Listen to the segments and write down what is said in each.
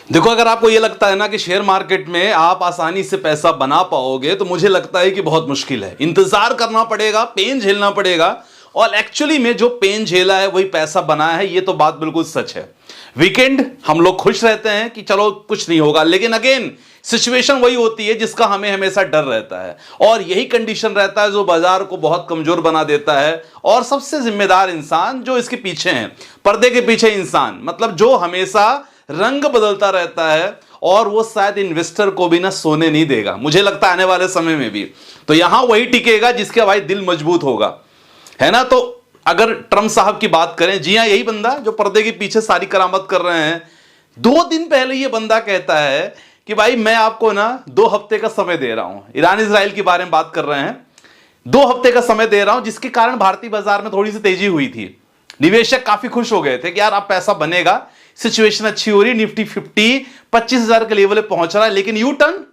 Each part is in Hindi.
देखो, अगर आपको ये लगता है ना कि शेयर मार्केट में आप आसानी से पैसा बना पाओगे, तो मुझे लगता है कि बहुत मुश्किल है। इंतजार करना पड़ेगा, पेन झेलना पड़ेगा, और एक्चुअली में जो पेन झेला है वही पैसा बना है, ये तो बात बिल्कुल सच है। वीकेंड हम लोग खुश रहते हैं कि चलो कुछ नहीं होगा, लेकिन अगेन सिचुएशन वही होती है जिसका हमें हमेशा डर रहता है, और यही कंडीशन रहता है जो बाजार को बहुत कमजोर बना देता है। और सबसे जिम्मेदार इंसान जो इसके पीछे हैं, पर्दे के पीछे इंसान, मतलब जो हमेशा रंग बदलता रहता है, और वो शायद इन्वेस्टर को भी ना सोने नहीं देगा, मुझे लगता है आने वाले समय में भी। तो यहां वही टिकेगा जिसका भाई दिल मजबूत होगा, है ना। तो अगर ट्रम्प साहब की बात करें, जी हां, यही बंदा जो पर्दे के पीछे सारी करामत कर रहे हैं। 2 दिन पहले ये बंदा कहता है कि भाई मैं आपको ना 2 हफ्ते का समय दे रहा हूं, ईरान इजराइल के बारे में बात कर रहे हैं, 2 हफ्ते का समय दे रहा हूं, जिसके कारण भारतीय बाजार में थोड़ी सी तेजी हुई थी। निवेशक काफी खुश हो गए थे कि यार अब पैसा बनेगा, सिचुएशन अच्छी हो रही, निफ्टी 50 25,000 के लेवल पे पहुंच रहा है। लेकिन यू टर्न,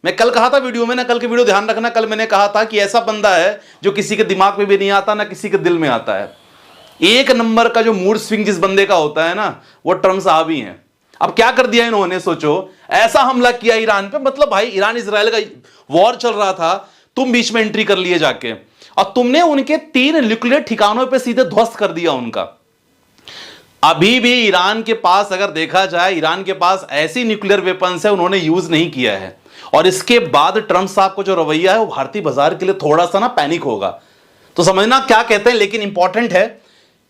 मैं कल कहा था वीडियो में ना, कल के वीडियो ध्यान रखना, कल मैंने कहा था कि ऐसा बंदा है जो किसी के दिमाग में भी नहीं आता, ना किसी के दिल में आता है। 1 नंबर का जो मूड स्विंग जिस बंदे का होता है ना, वो ट्रम्प साहब ही हैं। अब क्या कर दिया इन्होंने, सोचो, ऐसा हमला किया ईरान पे, मतलब भाई ईरान इजराइल का वॉर चल रहा था, तुम बीच में एंट्री कर लिए जाके, और तुमने उनके 3 न्यूक्लियर ठिकानों पे सीधे ध्वस्त कर दिया उनका। अभी भी ईरान के पास अगर देखा जाए, ईरान के पास ऐसी न्यूक्लियर वेपन्स है उन्होंने यूज नहीं किया है, और इसके बाद ट्रम्प साहब को जो रवैया है वो भारतीय बाजार के लिए थोड़ा सा ना पैनिक होगा। तो समझना क्या कहते हैं, लेकिन इंपॉर्टेंट है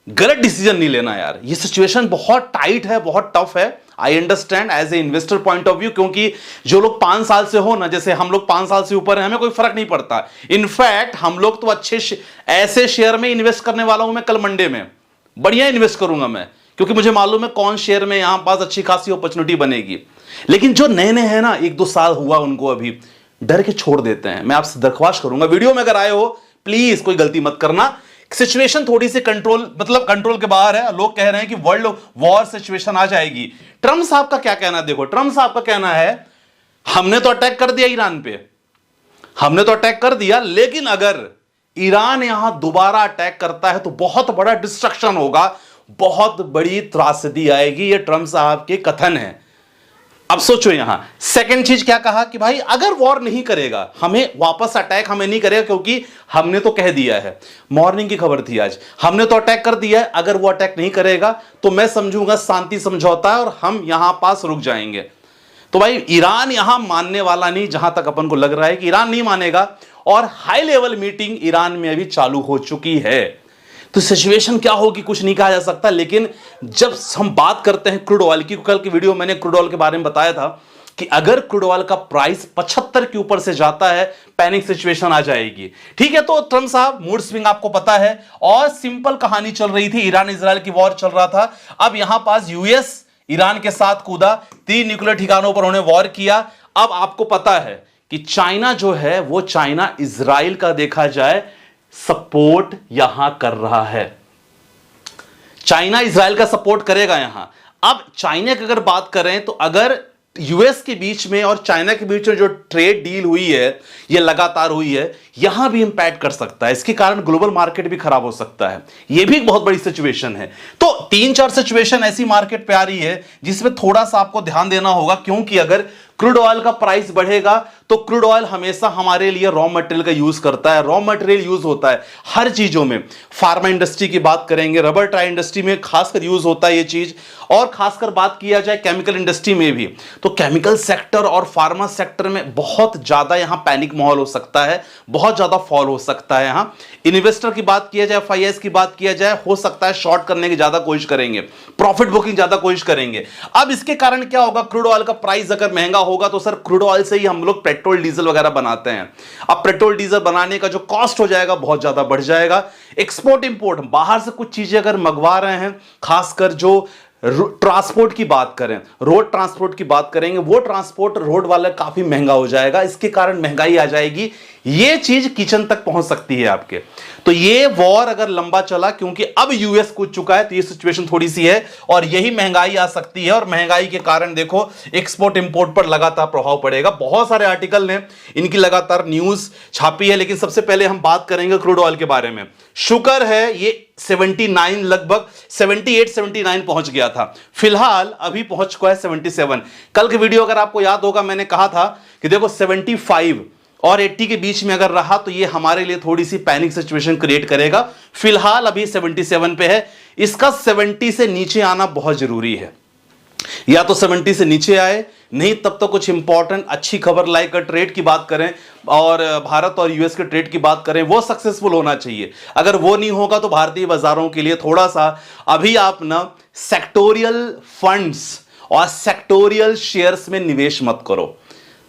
गलत डिसीजन नहीं लेना यार। ये सिचुएशन बहुत टाइट है, बहुत टफ है। I understand as a investor point of view, क्योंकि जो लोग 5 साल से हो ना, जैसे हम लोग 5 साल से ऊपर हैं, हमें कोई फर्क नहीं पड़ता। इनफैक्ट हम लोग तो अच्छे ऐसे शेयर में इन्वेस्ट करने वाला हूं मैं, कल मंडे में बढ़िया इन्वेस्ट करूंगा मैं, क्योंकि मुझे मालूम है कौन शेयर में यहां पास अच्छी खासी अपॉर्चुनिटी बनेगी। लेकिन जो नए नए हैं ना, 1-2 साल हुआ उनको, अभी डर के छोड़ देते हैं। मैं आपसे दरख्वास्त करूंगा, वीडियो में अगर आए हो प्लीज कोई गलती मत करना। सिचुएशन थोड़ी सी कंट्रोल, मतलब कंट्रोल के बाहर है। लोग कह रहे हैं कि वर्ल्ड वॉर सिचुएशन आ जाएगी। ट्रम्प साहब का क्या कहना है, देखो, ट्रम्प साहब का कहना है हमने तो अटैक कर दिया ईरान पे, हमने तो अटैक कर दिया, लेकिन अगर ईरान यहां दोबारा अटैक करता है तो बहुत बड़ा डिस्ट्रक्शन होगा, बहुत बड़ी त्रासदी आएगी। ये ट्रम्प साहब के कथन है। अब सोचो यहां सेकंड चीज क्या कहा कि भाई अगर वॉर नहीं करेगा, हमें वापस अटैक हमें नहीं करेगा, क्योंकि हमने तो कह दिया है, मॉर्निंग की खबर थी आज, हमने तो अटैक कर दिया है, अगर वो अटैक नहीं करेगा तो मैं समझूंगा शांति समझौता है और हम यहां पास रुक जाएंगे। तो भाई ईरान यहां मानने वाला नहीं, जहां तक अपन को लग रहा है कि ईरान नहीं मानेगा, और हाई लेवल मीटिंग ईरान में अभी चालू हो चुकी है। तो सिचुएशन क्या होगी कुछ नहीं कहा जा सकता। लेकिन जब हम बात करते हैं क्रूड ऑयल की, कल की वीडियो मैंने क्रूड ऑयल के बारे में बताया था कि अगर क्रूड ऑयल का प्राइस 75 के ऊपर से जाता है, पैनिक सिचुएशन आ जाएगी। ठीक है, तो ट्रम्प साहब मूड स्विंग आपको पता है, और सिंपल कहानी चल रही थी, ईरान इजराइल की वॉर चल रहा था। अब यहां पास यूएस ईरान के साथ कूदा, 3 न्यूक्लियर ठिकानों पर उन्होंने वॉर किया। अब आपको पता है कि चाइना जो है वो चाइना इजराइल का देखा जाए सपोर्ट यहां कर रहा है, चाइना इजराइल का सपोर्ट करेगा यहां। अब चाइना की अगर बात करें तो अगर यूएस के बीच में और चाइना के बीच में जो ट्रेड डील हुई है, ये लगातार हुई है, यहां भी इंपैक्ट कर सकता है। इसके कारण ग्लोबल मार्केट भी खराब हो सकता है। यह भी एक बहुत बड़ी सिचुएशन है। तो 3-4 सिचुएशन ऐसी मार्केट पे आ रही है जिसमें थोड़ा सा आपको ध्यान देना होगा, क्योंकि अगर क्रूड ऑयल का प्राइस बढ़ेगा तो क्रूड ऑयल हमेशा हमारे लिए रॉ मटेरियल का यूज करता है। रॉ मटेरियल यूज होता है हर चीजों में, फार्मा इंडस्ट्री की बात करेंगे, रबर टाई इंडस्ट्री में खासकर यूज होता है ये चीज, और खासकर बात किया जाए केमिकल इंडस्ट्री में भी, तो केमिकल सेक्टर और फार्मा सेक्टर में बहुत ज्यादा यहां पैनिक माहौल हो सकता है, बहुत ज्यादा फॉल हो सकता है। यहां इन्वेस्टर की बात किया जाए, एफआईएस की बात किया जाए, हो सकता है शॉर्ट करने की ज्यादा कोशिश करेंगे, प्रॉफिट बुकिंग ज्यादा कोशिश करेंगे। अब इसके कारण क्या होगा, क्रूड ऑयल का प्राइस अगर महंगा होगा तो सर क्रूड ऑयल से ही हम लोग पेट्रोल डीजल वगैरह बनाते हैं। अब पेट्रोल डीजल बनाने का जो कॉस्ट हो जाएगा बहुत ज्यादा बढ़ जाएगा। एक्सपोर्ट इंपोर्ट, बाहर से कुछ चीजें अगर मंगवा रहे हैं, खासकर जो ट्रांसपोर्ट की बात करें, रोड ट्रांसपोर्ट की बात करेंगे, वो ट्रांसपोर्ट रोड वाला काफी महंगा हो जाएगा। इसके कारण महंगाई आ जाएगी। ये चीज किचन तक पहुंच सकती है आपके। तो ये वॉर अगर लंबा चला, क्योंकि अब यूएस कूद चुका है, तो ये सिचुएशन थोड़ी सी है और यही महंगाई आ सकती है। और महंगाई के कारण देखो एक्सपोर्ट इंपोर्ट पर लगातार प्रभाव पड़ेगा। बहुत सारे आर्टिकल ने इनकी लगातार न्यूज छापी है, लेकिन सबसे पहले हम बात करेंगे क्रूड ऑयल के बारे में। शुक्र है ये 79 लगभग 78-79 पहुंच गया था, फिलहाल अभी पहुंच चुका है 77। कल के वीडियो अगर आपको याद होगा, मैंने कहा था कि देखो 75 और 80 के बीच में अगर रहा तो ये हमारे लिए थोड़ी सी पैनिक सिचुएशन क्रिएट करेगा। फिलहाल अभी 77 पे है, इसका 70 से नीचे आना बहुत जरूरी है। या तो 70 से नीचे आए, नहीं तब तो कुछ इंपॉर्टेंट अच्छी खबर लाइक ट्रेड की बात करें और भारत और यूएस के ट्रेड की बात करें, वो सक्सेसफुल होना चाहिए। अगर वो नहीं होगा तो भारतीय बाजारों के लिए थोड़ा सा अभी आप ना सेक्टोरियल फंड्स और सेक्टोरियल शेयर्स में निवेश मत करो।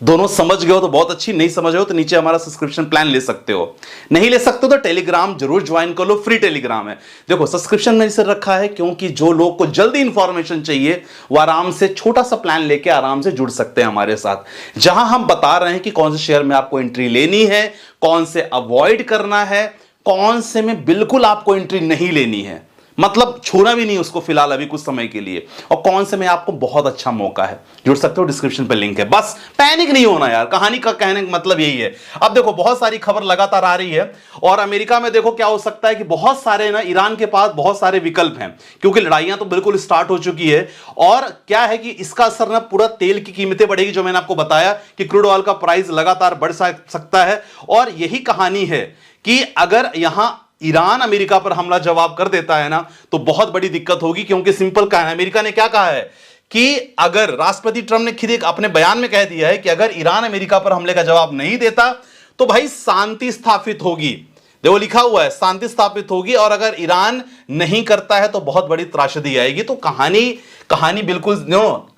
दोनों समझ गए हो तो बहुत अच्छी, नहीं समझ हो तो नीचे हमारा सब्सक्रिप्शन प्लान ले सकते हो, नहीं ले सकते हो तो टेलीग्राम जरूर ज्वाइन कर लो, फ्री टेलीग्राम है। देखो सब्सक्रिप्शन में इसे रखा है क्योंकि जो लोग को जल्दी इंफॉर्मेशन चाहिए वो आराम से छोटा सा प्लान लेके आराम से जुड़ सकते हैं हमारे साथ, जहां हम बता रहे हैं कि कौन से शेयर में आपको एंट्री लेनी है, कौन से अवॉइड करना है, कौन से में बिल्कुल आपको एंट्री नहीं लेनी है, मतलब छूना भी नहीं उसको फिलहाल अभी कुछ समय के लिए, और कौन से में आपको बहुत अच्छा मौका है। जुड़ सकते हो, डिस्क्रिप्शन पे लिंक है। बस पैनिक नहीं होना यार, कहानी का कहने का मतलब यही है। अब देखो बहुत सारी खबर लगातार आ रही है और अमेरिका में देखो क्या हो सकता है कि बहुत सारे ना ईरान के पास बहुत सारे विकल्प हैं, क्योंकि लड़ाइयां तो बिल्कुल स्टार्ट हो चुकी है। और क्या है कि इसका असर ना पूरा तेल की कीमतें बढ़ेगी, जो मैंने आपको बताया कि क्रूड ऑयल का प्राइस लगातार बढ़ सकता है। और यही कहानी है कि अगर यहां ईरान अमेरिका पर हमला जवाब कर देता है ना तो बहुत बड़ी दिक्कत होगी, क्योंकि सिंपल कहा है, अमेरिका ने क्या कहा है कि अगर राष्ट्रपति ट्रंप ने खुद एक अपने बयान में कह दिया है कि अगर ईरान अमेरिका पर हमले का जवाब नहीं देता तो भाई शांति स्थापित होगी। देखो लिखा हुआ है शांति स्थापित होगी, और अगर ईरान नहीं करता है तो बहुत बड़ी त्रासदी आएगी। तो कहानी बिल्कुल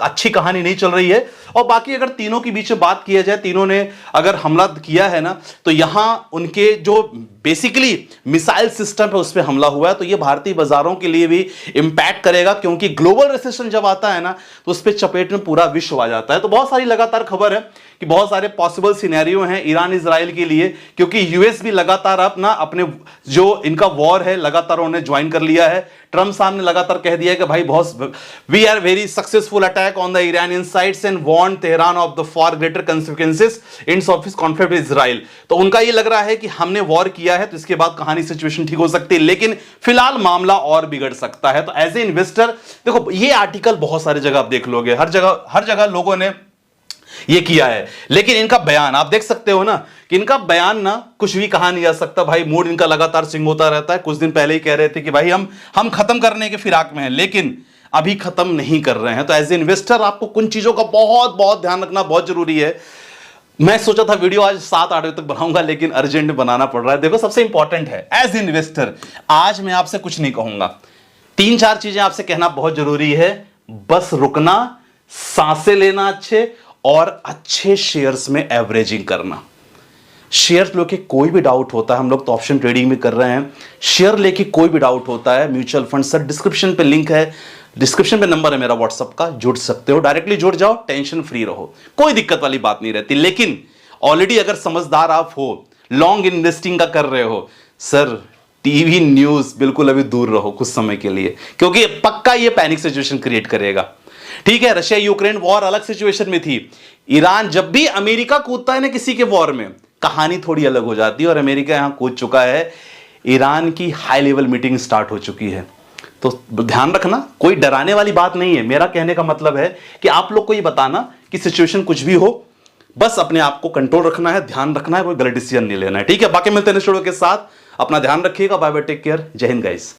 अच्छी कहानी नहीं चल रही है। और बाकी अगर तीनों के बीच में बात किया जाए, तीनों ने अगर हमला किया है ना तो यहां उनके जो बेसिकली मिसाइल सिस्टम है उस पर हमला हुआ है, तो ये भारतीय बाजारों के लिए भी इंपैक्ट करेगा, क्योंकि ग्लोबल रिसेशन जब आता है ना तो उस पर चपेट में पूरा विश्व आ जाता है। तो बहुत सारी लगातार खबर है कि बहुत सारे पॉसिबल सिनेरियो हैं ईरान इजराइल के लिए, क्योंकि यूएस भी लगातार अपना अपने जो इनका वॉर है लगातार उन्होंने ज्वाइन कर लिया है। ट्रंप साहब ने लगातार कह दिया है कि भाई बहुत we are very successful attack on the Iranian sides and warn Tehran of the for greater consequences in of his conflict with Israel. तो उनका ये लग रहा है कि हमने वॉर किया है तो इसके बाद कहानी सिचुएशन ठीक हो सकती है, लेकिन फिलहाल मामला और बिगड़ सकता है। तो एज ए इन्वेस्टर देखो ये आर्टिकल बहुत सारी जगह आप देख लोगे, हर जगह लोगों ने ये किया है, लेकिन इनका बयान आप देख सकते हो ना कि इनका बयान ना कुछ भी कहा नहीं जा सकता भाई। मूड इनका लगातार स्विंग होता रहता है। कुछ दिन पहले ही कह रहे थे कि भाई हम खत्म करने के फिराक में हैं, लेकिन अभी खत्म नहीं कर रहे हैं। तो एज ए इन्वेस्टर आपको कुछ चीजों का बहुत बहुत ध्यान रखना बहुत जरूरी है। मैं सोचा था वीडियो आज 7-8 बजे तक बनाऊंगा, लेकिन अर्जेंट बनाना पड़ रहा है। देखो सबसे इंपॉर्टेंट है एज इन्वेस्टर, आज मैं आपसे कुछ नहीं कहूंगा, 3-4 चीजें आपसे कहना बहुत जरूरी है। बस रुकना, सांसें लेना अच्छे, और अच्छे शेयर्स में एवरेजिंग करना। शेयर लेके कोई भी डाउट होता है, हम लोग तो ऑप्शन ट्रेडिंग में कर रहे हैं, शेयर लेके कोई भी डाउट होता है, म्यूचुअल फंड सर डिस्क्रिप्शन पे लिंक है, डिस्क्रिप्शन पे नंबर है मेरा व्हाट्सएप का, जुड़ सकते हो, डायरेक्टली जुड़ जाओ, टेंशन फ्री रहो, कोई दिक्कत वाली बात नहीं रहती। लेकिन ऑलरेडी अगर समझदार आप हो, लॉन्ग इन्वेस्टिंग का कर रहे हो, सर टीवी न्यूज बिल्कुल अभी दूर रहो कुछ समय के लिए, क्योंकि पक्का ये पैनिक सिचुएशन क्रिएट करेगा। ठीक है, रशिया यूक्रेन वॉर अलग सिचुएशन में थी, ईरान जब भी अमेरिका कूदता है ना किसी के वॉर में, कहानी थोड़ी अलग हो जाती है, और अमेरिका यहां कूद चुका है, ईरान की हाई लेवल मीटिंग स्टार्ट हो चुकी है। तो ध्यान रखना, कोई डराने वाली बात नहीं है। मेरा कहने का मतलब है कि आप लोग को ये बताना कि सिचुएशन कुछ भी हो, बस अपने आप को कंट्रोल रखना है, ध्यान रखना है, कोई गलत डिसीजन नहीं लेना है। ठीक है, बाकी मिलते हैं नेक्स्ट वीडियो के साथ, अपना ध्यान रखिएगा, बाय बाय, टेक केयर, जय हिंद गाइस।